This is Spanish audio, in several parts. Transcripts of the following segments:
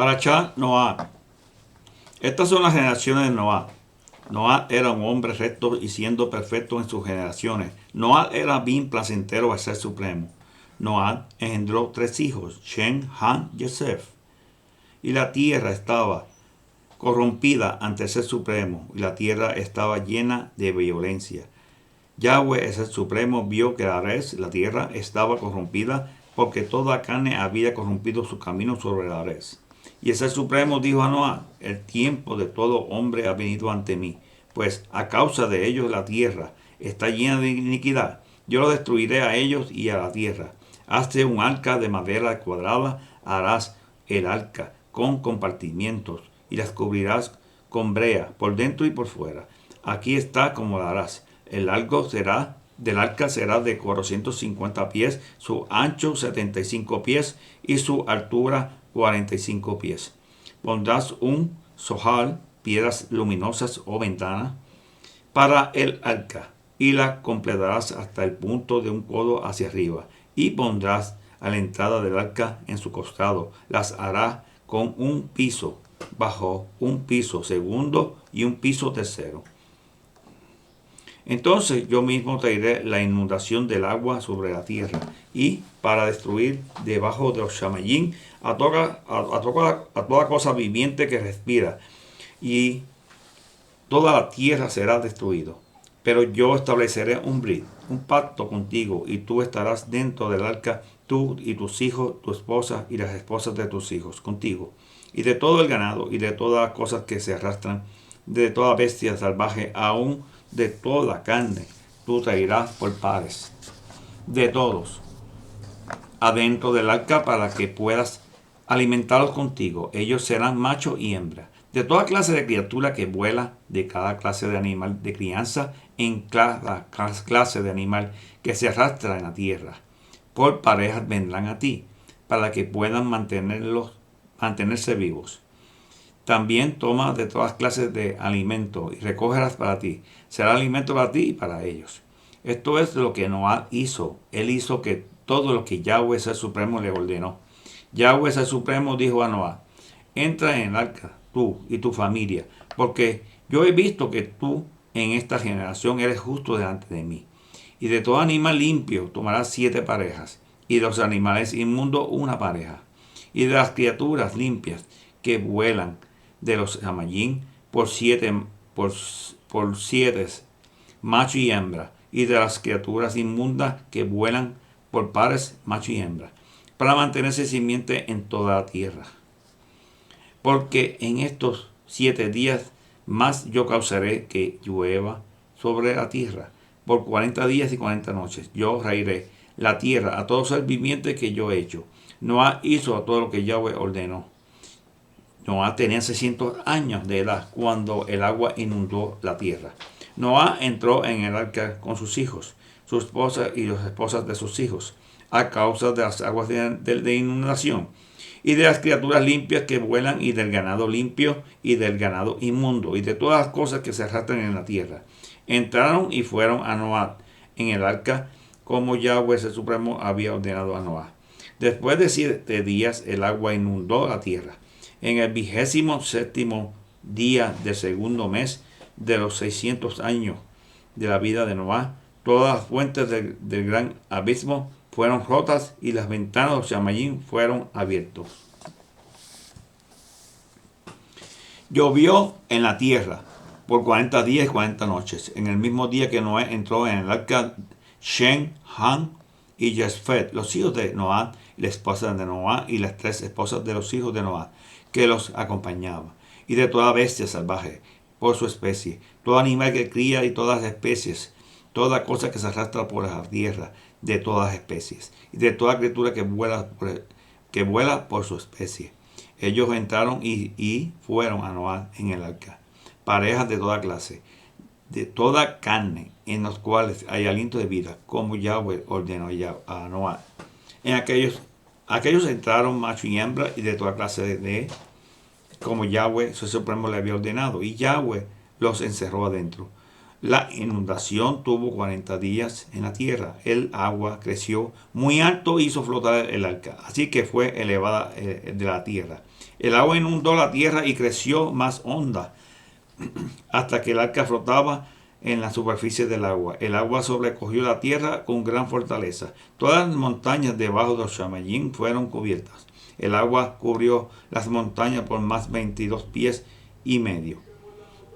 Parashá Noah. Estas son las generaciones de Noah. Noah era un hombre recto y siendo perfecto en sus generaciones. Noah era bien placentero al ser supremo. Noah engendró 3 hijos, Shem, Ham y Yosef. Y la tierra estaba corrompida ante el ser supremo, y la tierra estaba llena de violencia. Yahweh, el ser supremo, vio que la tierra estaba corrompida, porque toda carne había corrompido su camino sobre la res. Y el ser supremo dijo a Noah: el tiempo de todo hombre ha venido ante mí, pues a causa de ellos la tierra está llena de iniquidad. Yo lo destruiré a ellos y a la tierra. Hazte un arca de madera cuadrada, harás el arca con compartimientos, y las cubrirás con brea, por dentro y por fuera. Aquí está como la harás. El largo del arca será de 450 pies, su ancho 75 pies y su altura 45 pies. Pondrás un zojal, piedras luminosas o ventanas, para el arca, y la completarás hasta el punto de un codo hacia arriba, y pondrás a la entrada del arca en su costado. Las hará con un piso bajo, un piso segundo y un piso tercero. Entonces yo mismo traeré la inundación del agua sobre la tierra, y para destruir debajo de los shamayim a toda cosa viviente que respira, y toda la tierra será destruida. Pero yo estableceré un pacto contigo, y tú estarás dentro del arca, tú y tus hijos, tu esposa y las esposas de tus hijos contigo, y de todo el ganado y de todas las cosas que se arrastran, de toda bestia salvaje, aún de toda carne, tú traerás por pares de todos adentro del arca, para que puedas alimentarlos contigo. Ellos serán macho y hembra. De toda clase de criatura que vuela, de cada clase de animal de crianza, en cada clase de animal que se arrastra en la tierra, por parejas vendrán a ti, para que puedan mantenerse vivos. También toma de todas clases de alimento y recógelas para ti. Será alimento para ti y para ellos. Esto es lo que Noah hizo. Él hizo que todo lo que Yahweh, el Supremo, le ordenó. Yahweh, el Supremo, dijo a Noah: entra en el arca, tú y tu familia, porque yo he visto que tú en esta generación eres justo delante de mí. Y de todo animal limpio tomarás 7 parejas, y de los animales inmundos 1 pareja, y de las criaturas limpias que vuelan de los Hamayim por 7 macho y hembra, y de las criaturas inmundas que vuelan por pares macho y hembra, para mantenerse simiente en toda la tierra. Porque en estos 7 días más yo causaré que llueva sobre la tierra, por 40 días y 40 noches. Yo raeré la tierra a todo ser viviente que yo he hecho. Noah hizo a todo lo que Yahweh ordenó. Noah tenía 600 años de edad cuando el agua inundó la tierra. Noah entró en el arca con sus hijos, su esposa y las esposas de sus hijos, a causa de las aguas de inundación, y de las criaturas limpias que vuelan, y del ganado limpio, y del ganado inmundo, y de todas las cosas que se arrastran en la tierra. Entraron y fueron a Noah en el arca, como Yahweh el Supremo había ordenado a Noah. Después de 7 días el agua inundó la tierra. En el 27º día del segundo mes de los 600 años de la vida de Noah, todas las fuentes del gran abismo fueron rotas, y las ventanas de los shamayim fueron abiertos. Llovió en la tierra por 40 días y 40 noches. En el mismo día que Noé entró en el arca, Shem, Ham y Yosef, los hijos de Noah, la esposa de Noah, y las 3 esposas de los hijos de Noah, que los acompañaban, y de toda bestia salvaje por su especie, todo animal que cría y todas las especies, toda cosa que se arrastra por la tierra, de todas las especies, y de toda criatura que vuela por su especie. Ellos entraron y fueron a Noah en el arca, parejas de toda clase, de toda carne, en los cuales hay aliento de vida, como Yahweh ordenó a Noah. En aquellos entraron macho y hembra, y de toda clase de como Yahweh, su Supremo, le había ordenado, y Yahweh los encerró adentro. La inundación tuvo 40 días en la tierra. El agua creció muy alto e hizo flotar el arca, así que fue elevada de la tierra. El agua inundó la tierra y creció más honda, hasta que el arca flotaba en la superficie del agua. El agua sobrecogió la tierra con gran fortaleza. Todas las montañas debajo de Shamayim fueron cubiertas. El agua cubrió las montañas por más 22 pies y medio.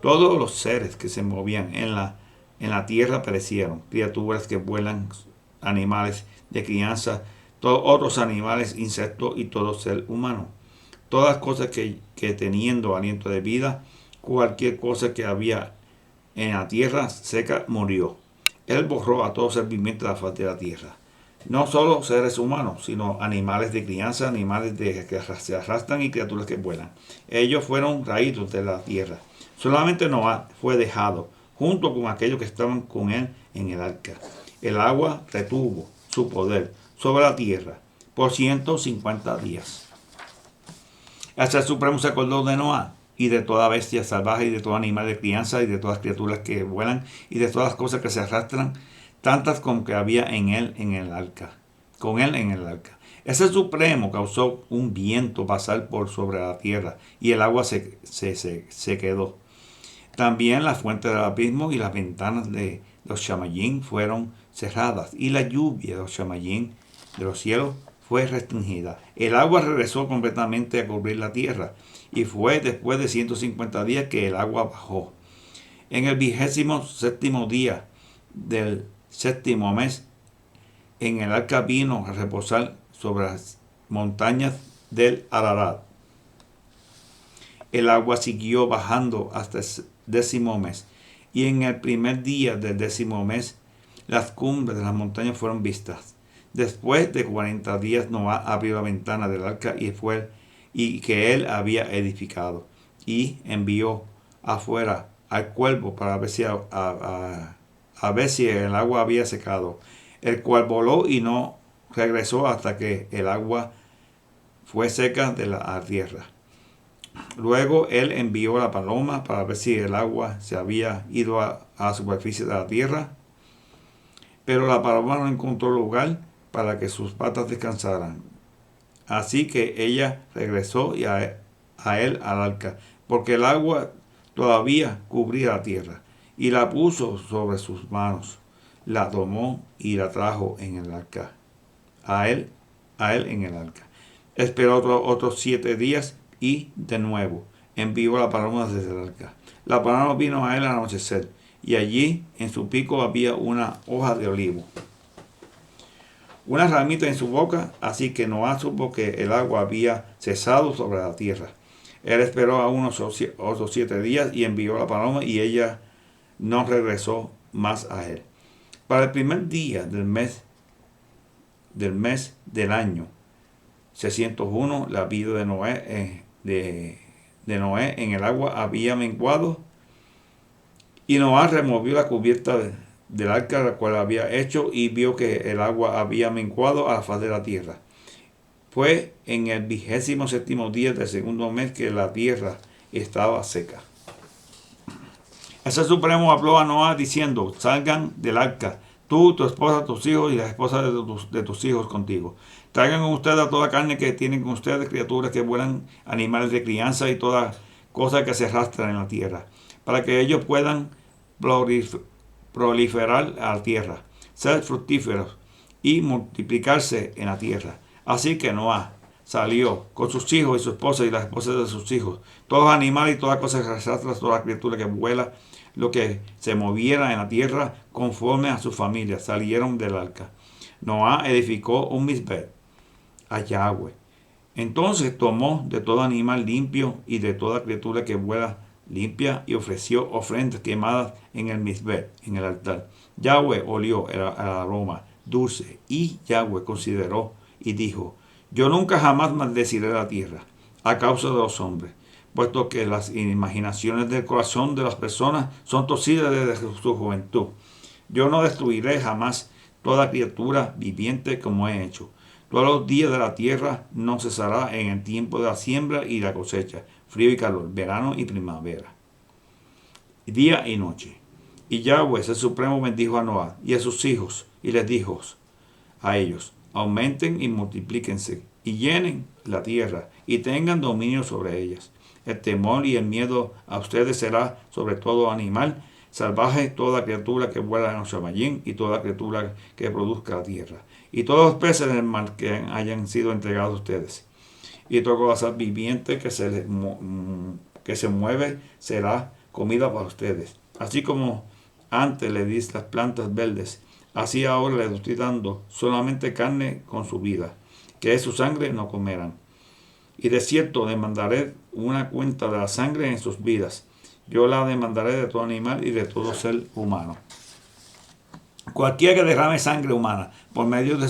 Todos los seres que se movían en la tierra perecieron. Criaturas que vuelan, animales de crianza, todos otros animales, insectos y todo ser humano. Todas cosas que teniendo aliento de vida, cualquier cosa que había en la tierra seca murió. Él borró a todo ser viviente de la faz de la tierra. No solo seres humanos, sino animales de crianza, animales que se arrastran y criaturas que vuelan. Ellos fueron raídos de la tierra. Solamente Noé fue dejado, junto con aquellos que estaban con él en el arca. El agua retuvo su poder sobre la tierra por 150 días. Hasta el Supremo se acordó de Noé y de toda bestia salvaje y de todo animal de crianza y de todas criaturas que vuelan y de todas las cosas que se arrastran, tantas como que había en él en el arca. Con él en el arca. Ese Supremo causó un viento pasar por sobre la tierra y el agua se quedó. También las fuentes del abismo y las ventanas de los Shamayim fueron cerradas y la lluvia de los Shamayim de los cielos fue restringida. El agua regresó completamente a cubrir la tierra y fue después de 150 días que el agua bajó. En el 27º día del 7º mes, en el arca vino a reposar sobre las montañas del Ararat. El agua siguió bajando hasta el 10º mes, y en el primer día del 10º mes, las cumbres de las montañas fueron vistas. Después de 40 días, Noé abrió la ventana del arca y que él había edificado, y envió afuera al cuervo para ver si ver si el agua había secado, el cual voló y no regresó hasta que el agua fue seca de la tierra. Luego él envió la paloma para ver si el agua se había ido a la superficie de la tierra, pero la paloma no encontró lugar para que sus patas descansaran. Así que ella regresó a él al arca, porque el agua todavía cubría la tierra, y la puso sobre sus manos. La tomó y la trajo en el arca, a él en el arca. Esperó otros 7 días y de nuevo envió la paloma desde el arca. La paloma vino a él al anochecer, y allí en su pico había una hoja de olivo, una ramita en su boca, así que Noé supo que el agua había cesado sobre la tierra. Él esperó a unos otros 7 días y envió la paloma, y ella no regresó más a él. Para el primer día del mes del año 601, la vida de Noé, de Noé en el agua había menguado, y Noé removió la cubierta del arca la cual había hecho, y vio que el agua había menguado a la faz de la tierra. Fue en el 27º día del 2º mes que la tierra estaba seca. Ese Supremo habló a Noé diciendo: salgan del arca, tú, tu esposa, tus hijos y las esposas de tus hijos contigo. Traigan con ustedes a toda carne que tienen con ustedes, criaturas que vuelan, animales de crianza y toda cosa que se arrastran en la tierra, para que ellos puedan proliferar a la tierra, ser fructíferos y multiplicarse en la tierra. Así que Noé salió con sus hijos y su esposa y las esposas de sus hijos, todos los animales y toda cosa que se arrastra, toda criatura que vuela, lo que se moviera en la tierra conforme a su familia, salieron del arca. Noé edificó un misbet a Yahweh. Entonces tomó de todo animal limpio y de toda criatura que vuela limpia y ofreció ofrendas quemadas en el misbet, en el altar. Yahweh olió el aroma dulce, y Yahweh consideró y dijo: yo nunca jamás maldeciré la tierra a causa de los hombres, puesto que las imaginaciones del corazón de las personas son torcidas desde su juventud. Yo no destruiré jamás toda criatura viviente como he hecho. Todos los días de la tierra no cesará en el tiempo de la siembra y la cosecha, frío y calor, verano y primavera, día y noche. Y Yahweh, el Supremo, bendijo a Noé y a sus hijos, y les dijo a ellos: aumenten y multiplíquense y llenen la tierra y tengan dominio sobre ellas. El temor y el miedo a ustedes será sobre todo animal salvaje, toda criatura que vuela en los Shamayim y toda criatura que produzca la tierra, y todos los peces del mar que hayan sido entregados a ustedes. Y toda cosa viviente que se mueve será comida para ustedes. Así como antes le di las plantas verdes, así ahora les estoy dando solamente carne con su vida, que es su sangre no comerán. Y de cierto demandaré una cuenta de la sangre en sus vidas. Yo la demandaré de todo animal y de todo ser humano. Cualquiera que derrame sangre humana por medio de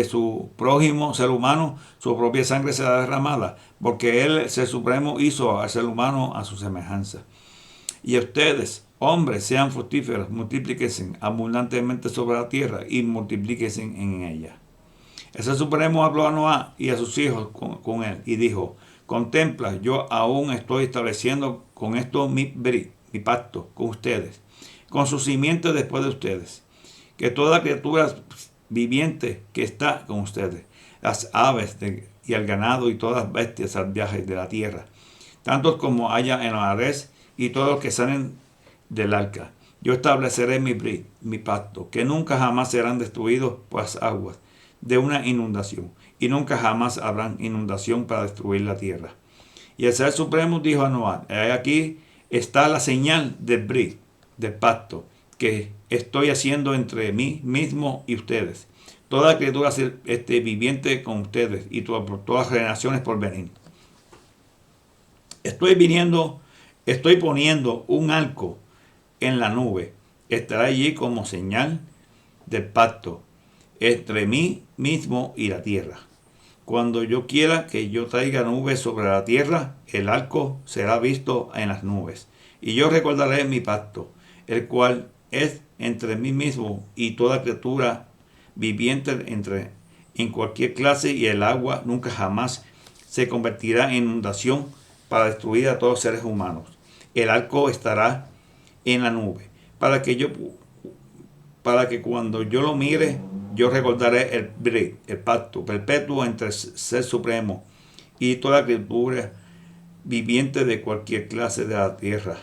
su prójimo ser humano, su propia sangre será derramada, porque él, el ser supremo, hizo al ser humano a su semejanza. Y ustedes, hombres, sean fructíferos, multiplíquense abundantemente sobre la tierra y multiplíquense en ella. El ser supremo habló a Noé y a sus hijos con él y dijo: contempla, yo aún estoy estableciendo con esto mi pacto con ustedes, con su simiente después de ustedes, que toda criatura viviente que está con ustedes, las aves y el ganado y todas las bestias salvajes de la tierra, tantos como haya en la res y todos los que salen del arca. Yo estableceré mi pacto, que nunca jamás serán destruidos por las aguas de una inundación, y nunca jamás habrán inundación para destruir la tierra. Y el Ser Supremo dijo a Noé: aquí está la señal del pacto, que estoy haciendo entre mí mismo y ustedes, toda criatura viviente con ustedes y todas las generaciones por venir. Estoy poniendo un arco en la nube, estará allí como señal del pacto entre mí mismo y la tierra. Cuando yo quiera que yo traiga nubes sobre la tierra, el arco será visto en las nubes. Y yo recordaré mi pacto, el cual es entre mí mismo y toda criatura viviente en cualquier clase, y el agua nunca jamás se convertirá en inundación para destruir a todos los seres humanos. El arco estará en la nube, para que cuando yo lo mire, yo recordaré el pacto perpetuo entre el Ser Supremo y toda criatura viviente de cualquier clase de la tierra.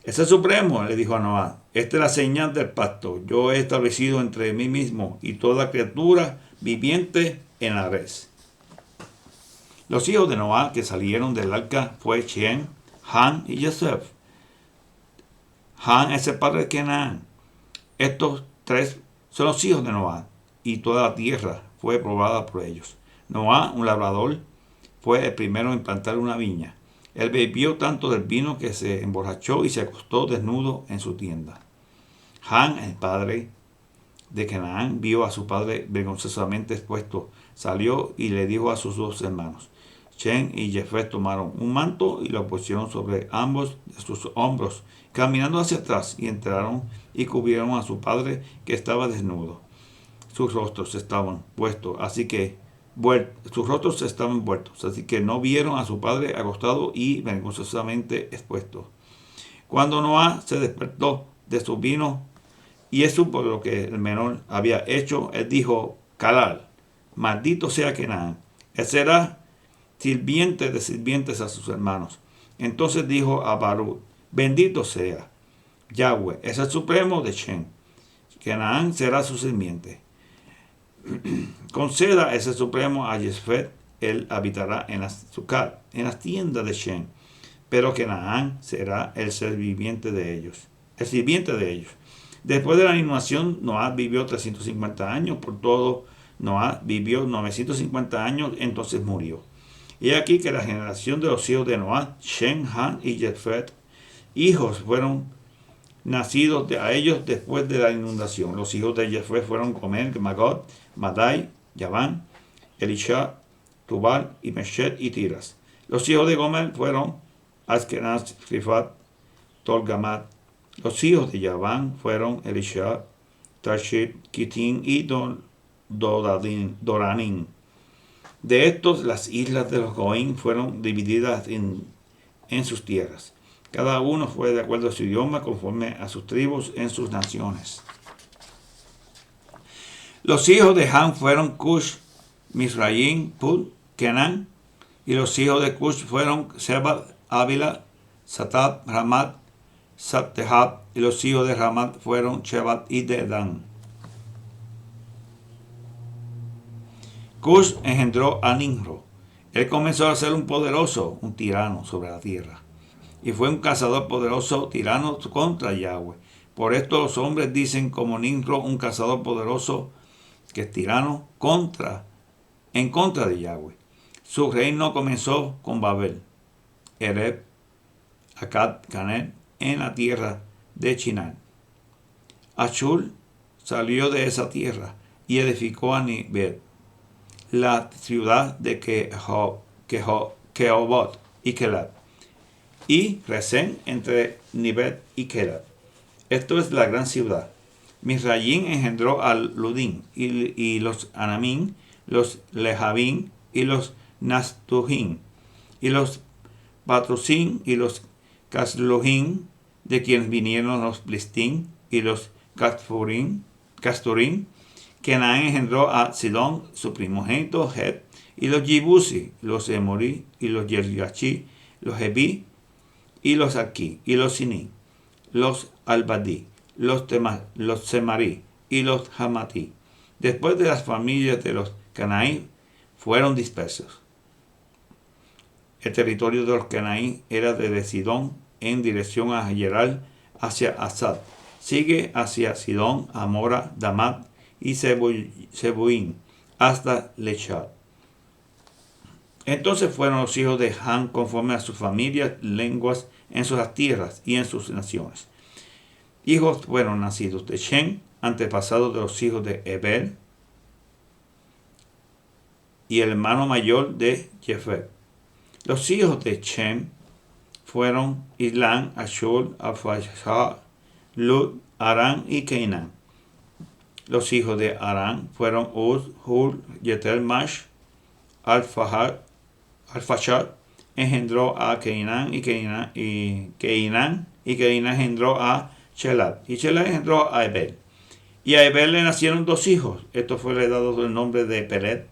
El Ser Supremo le dijo a Noé: esta es la señal del pacto. Yo he establecido entre mí mismo y toda criatura viviente en la res. Los hijos de Noé que salieron del arca fue Shem, Ham y Jafet. Ham es el padre de Canaán. Estos tres son los hijos de Noé, y toda la tierra fue probada por ellos. Noé, un labrador, fue el primero en plantar una viña. Él bebió tanto del vino que se emborrachó y se acostó desnudo en su tienda. Ham, el padre de Canaán, vio a su padre vergonzosamente expuesto. Salió y le dijo a sus dos hermanos. Shem y Jafet tomaron un manto y lo pusieron sobre ambos de sus hombros, caminando hacia atrás, y entraron y cubrieron a su padre, que estaba desnudo. Sus rostros estaban vueltos, así que no vieron a su padre acostado y vergonzosamente expuesto. Cuando Noé se despertó de su vino y supo lo que el menor había hecho, él dijo: Calal, maldito sea Canaán, él será sirviente de sirvientes a sus hermanos. Entonces dijo a Barú: bendito sea Yahweh, es el supremo de Shem, Canaán será su sirviente. Conceda ese supremo a Jafet, él habitará en las Sucat, en las tiendas de Shem, pero Canaán será el sirviente de ellos. Después de la inundación, Noé vivió 350 años, por todo Noé vivió 950 años, entonces murió. Y aquí que la generación de los hijos de Noé, Shem, Ham y Jafet, hijos fueron nacidos a ellos después de la inundación. Los hijos de Jafet fueron Gomer, Magog, Madai, Yaván, Elisha, Tubal y Meshet y Tiras. Los hijos de Gomer fueron Askenaz, Rifat, Tolgamat. Los hijos de Yaván fueron Elisha, Tashit, Kitin y Doranim. De estos, las islas de los Goim fueron divididas en sus tierras. Cada uno fue de acuerdo a su idioma, conforme a sus tribus en sus naciones. Los hijos de Ham fueron Cush, Misraim, Pul, Kenán, y los hijos de Cush fueron Seba, Ávila, Satab, Ramat, Sabtehab, y los hijos de Ramat fueron Shebat y Dedan. Cush engendró a Nimrod. Él comenzó a ser un poderoso, un tirano sobre la tierra. Y fue un cazador poderoso, tirano contra Yahweh. Por esto los hombres dicen como Nimrod, un cazador poderoso que es tirano en contra de Yahweh. Su reino comenzó con Babel, Ereb, Akkad, Calneh, en la tierra de Shinar. Ashur salió de esa tierra y edificó a Nibet, la ciudad de Kehobot y Kelat, y Resén entre Nibet y Kelat. Esto es la gran ciudad. Misraim engendró a Ludín y los Anamín, los Lehabín y los Nastujín, y los Patrusín y los Caslujín, de quienes vinieron los Plistín y los Casturín. Kenan engendró a Sidón, su primogénito, Het, y los Yibusi, los Emorí, y los Yergachi, los Hebí, y los Aquí, y los Siní, los Albadí, los Semarí, y los Hamatí. Después de las familias de los Canaí fueron dispersos. El territorio de los Canaí era desde Sidón en dirección a Gerar hacia Asad. Sigue hacia Sidón, Amora, Damat y Sebuín hasta Lechat. Entonces fueron los hijos de Han conforme a sus familias, lenguas, en sus tierras y en sus naciones. Hijos fueron nacidos de Shem, antepasados de los hijos de Eber, y el hermano mayor de Jefet. Los hijos de Shem fueron Islán, Ashur, Arfaxad, Lud, Arán y Canaán. Los hijos de Arán fueron Uz, Hur, Yeter, Mash, Arfaxad engendró a Canaán y Canaán engendró a Shelat, y Shelat engendró a Eber. Y a Eber le nacieron dos hijos. Esto fue le dado el nombre de Pelet,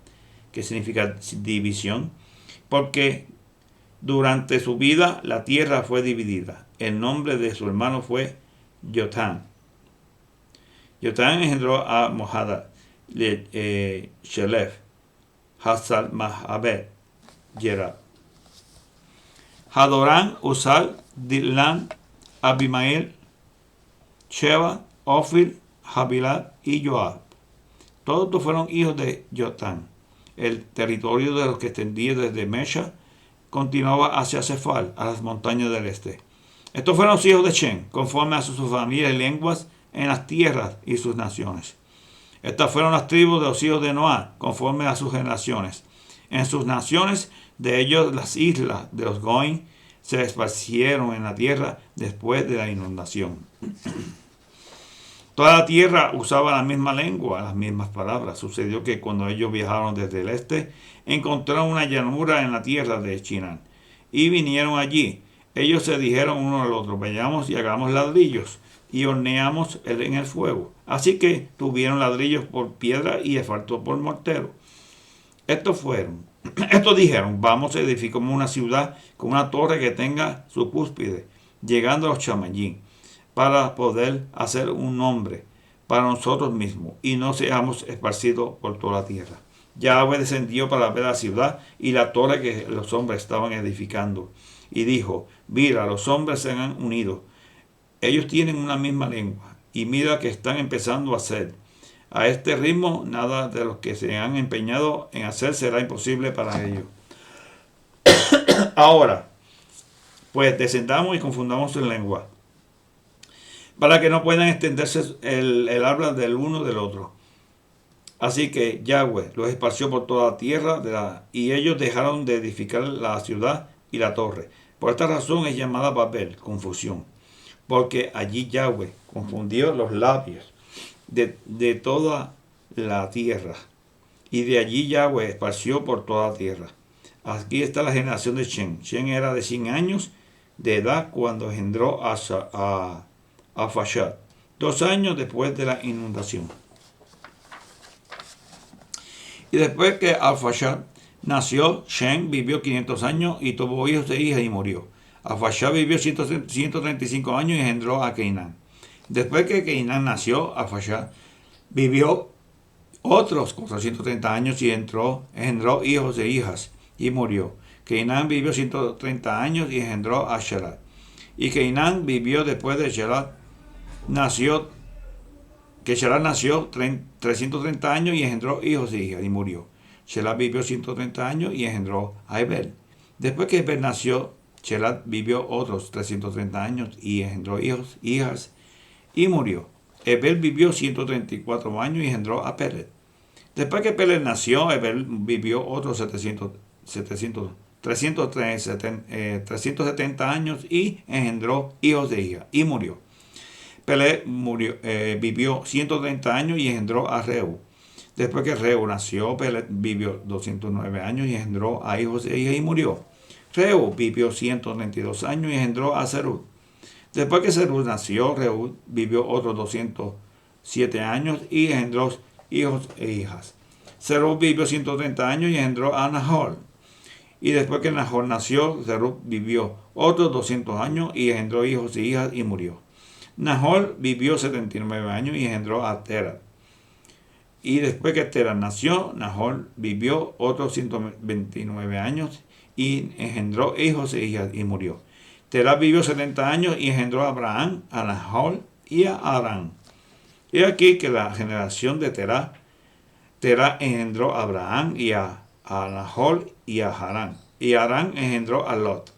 que significa división, porque durante su vida la tierra fue dividida. El nombre de su hermano fue Yotán. Yotán engendró a Mohada, Shelef, Hazal, Mahabet, Yerab. Hadorán, Usal, Dilán, Abimael, Sheba, Ofir, Habilat y Joab. Todos estos fueron hijos de Yotán. El territorio de los que extendía desde Mesha continuaba hacia Cefal, a las montañas del este. Estos fueron los hijos de Shem, conforme a sus familias y lenguas en las tierras y sus naciones. Estas fueron las tribus de los hijos de Noah, conforme a sus generaciones. En sus naciones, de ellos las islas de los Goim se esparcieron en la tierra después de la inundación. Toda la tierra usaba la misma lengua, las mismas palabras. Sucedió que cuando ellos viajaron desde el este, encontraron una llanura en la tierra de Shinar, y vinieron allí. Ellos se dijeron uno al otro: vayamos y hagamos ladrillos, y horneamos en el fuego. Así que tuvieron ladrillos por piedra y asfalto por mortero. Estos dijeron: vamos a edificar una ciudad con una torre que tenga su cúspide, llegando a los Shamayim, para poder hacer un nombre para nosotros mismos y no seamos esparcidos por toda la tierra. Yahweh descendió para ver la ciudad y la torre que los hombres estaban edificando, y dijo: mira, los hombres se han unido, ellos tienen una misma lengua, y mira que están empezando a hacer. A este ritmo, nada de lo que se han empeñado en hacer será imposible para ellos. Ahora, pues descendamos y confundamos su lengua, para que no puedan extenderse el habla del uno del otro. Así que Yahweh los esparció por toda la tierra, y ellos dejaron de edificar la ciudad y la torre. Por esta razón es llamada Babel, confusión, porque allí Yahweh confundió los labios de toda la tierra, y de allí Yahweh esparció por toda la tierra. Aquí está la generación de Shem. Shem era de 100 años de edad cuando engendró a Fashad, 2 años después de la inundación. Y después que Arphaxad nació, Shem vivió 500 años y tuvo hijos e hijas y murió. Arphaxad vivió 135 años y engendró a Cainán. Después que Cainán nació, Arphaxad vivió otros 430 años y engendró hijos e hijas y murió. Cainán vivió 130 años y engendró a Shelah. Y Cainán vivió después de Shelah. Shelah nació 330 años y engendró hijos e hijas y murió. Shelah vivió 130 años y engendró a Ebel. Después que Ebel nació, Shelah vivió otros 330 años y engendró hijos, hijas y murió. Ebel vivió 134 años y engendró a Pelet. Después que Pelet nació, Ebel vivió otros 370 años y engendró hijos de hijas y murió. Pelet vivió 130 años y engendró a Reu. Después que Reu nació, Pelet vivió 209 años y engendró a hijos e hijas y murió. Reu vivió 132 años y engendró a Serug. Después que Serug nació, Reu vivió otros 207 años y engendró hijos e hijas. Serug vivió 130 años y engendró a Nahor. Y después que Nahor nació, Serug vivió otros 200 años y engendró hijos e hijas y murió. Nahor vivió 79 años y engendró a Terah. Y después que Terah nació, Nahor vivió otros 129 años y engendró hijos e hijas y murió. Terah vivió 70 años y engendró a Abraham, a Nahor y a Harán. Y aquí que la generación de Terah engendró a Abraham y a Nahor y a Harán. Y Harán engendró a Lot.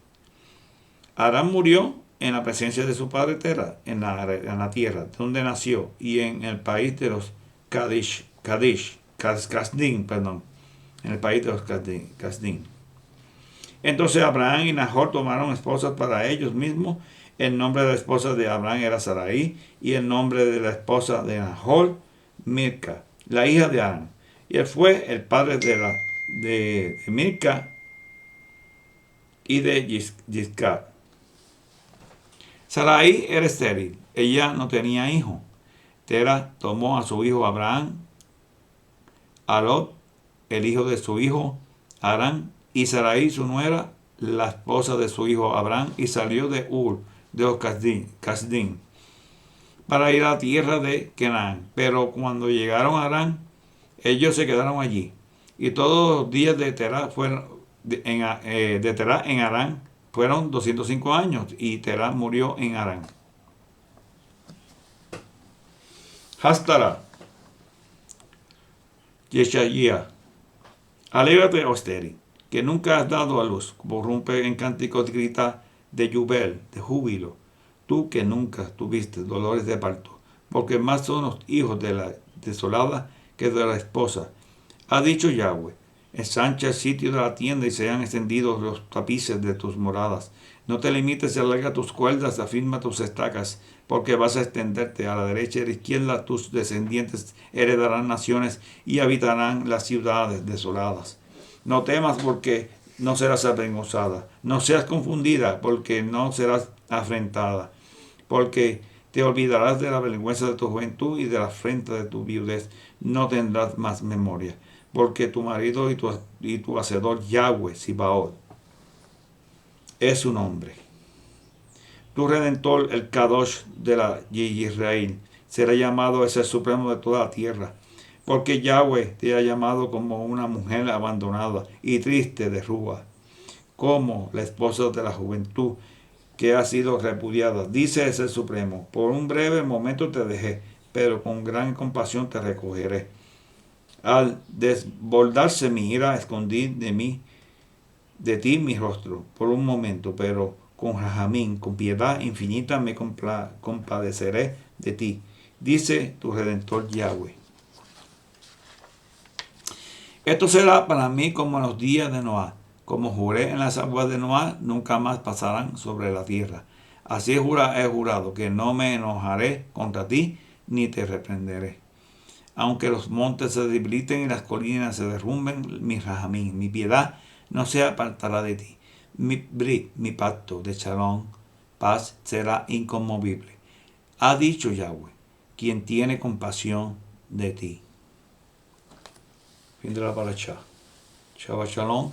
Harán murió en la presencia de su padre Terah, en la tierra donde nació, y en el país de los Casdim, en el país de los Casdim. Entonces Abraham y Nahor tomaron esposas para ellos mismos. El nombre de la esposa de Abraham era Sarai, y el nombre de la esposa de Nahor, Milca, la hija de Harán. Y él fue el padre de Milca y de Yiscar. Sarai era estéril, ella no tenía hijo. Terah tomó a su hijo Abraham, a Lot, el hijo de su hijo Harán, y Sarai su nuera, la esposa de su hijo Abraham, y salió de Ur, de los Casdim, para ir a la tierra de Canaán. Pero cuando llegaron a Harán, ellos se quedaron allí. Y todos los días de Terah en Harán fueron 205 años, y Terah murió en Harán. Hastara, Yeshayía, alégrate, oh estéril, que nunca has dado a luz, prorrumpe en cánticos, grita de jubel, de júbilo, tú que nunca tuviste dolores de parto, porque más son los hijos de la desolada que de la esposa. Ha dicho Yahweh: ensancha el sitio de la tienda y sean extendidos los tapices de tus moradas. No te limites y alarga tus cuerdas, afirma tus estacas, porque vas a extenderte a la derecha y a la izquierda. Tus descendientes heredarán naciones y habitarán las ciudades desoladas. No temas, porque no serás avergonzada. No seas confundida, porque no serás afrentada. Porque te olvidarás de la vergüenza de tu juventud y de la afrenta de tu viudez. No tendrás más memoria. Porque tu marido y tu hacedor Yahweh Sibaot es su nombre. Tu redentor, el Kadosh de Israel, será llamado ese supremo de toda la tierra. Porque Yahweh te ha llamado como una mujer abandonada y triste de Rúa, como la esposa de la juventud que ha sido repudiada. Dice ese supremo: por un breve momento te dejé, pero con gran compasión te recogeré. Al desbordarse mi ira, escondí de ti mi rostro por un momento, pero con rajamín, con piedad infinita me compadeceré de ti, dice tu redentor Yahweh. Esto será para mí como en los días de Noé, como juré en las aguas de Noé, nunca más pasarán sobre la tierra. Así he jurado que no me enojaré contra ti, ni te reprenderé. Aunque los montes se debiliten y las colinas se derrumben, mi rajamín, mi piedad, no se apartará de ti. Mi pacto de shalom, paz, será inconmovible. Ha dicho Yahweh, quien tiene compasión de ti. Fin de la paracha. Shabbat Shalom.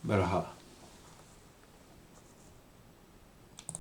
Berajá.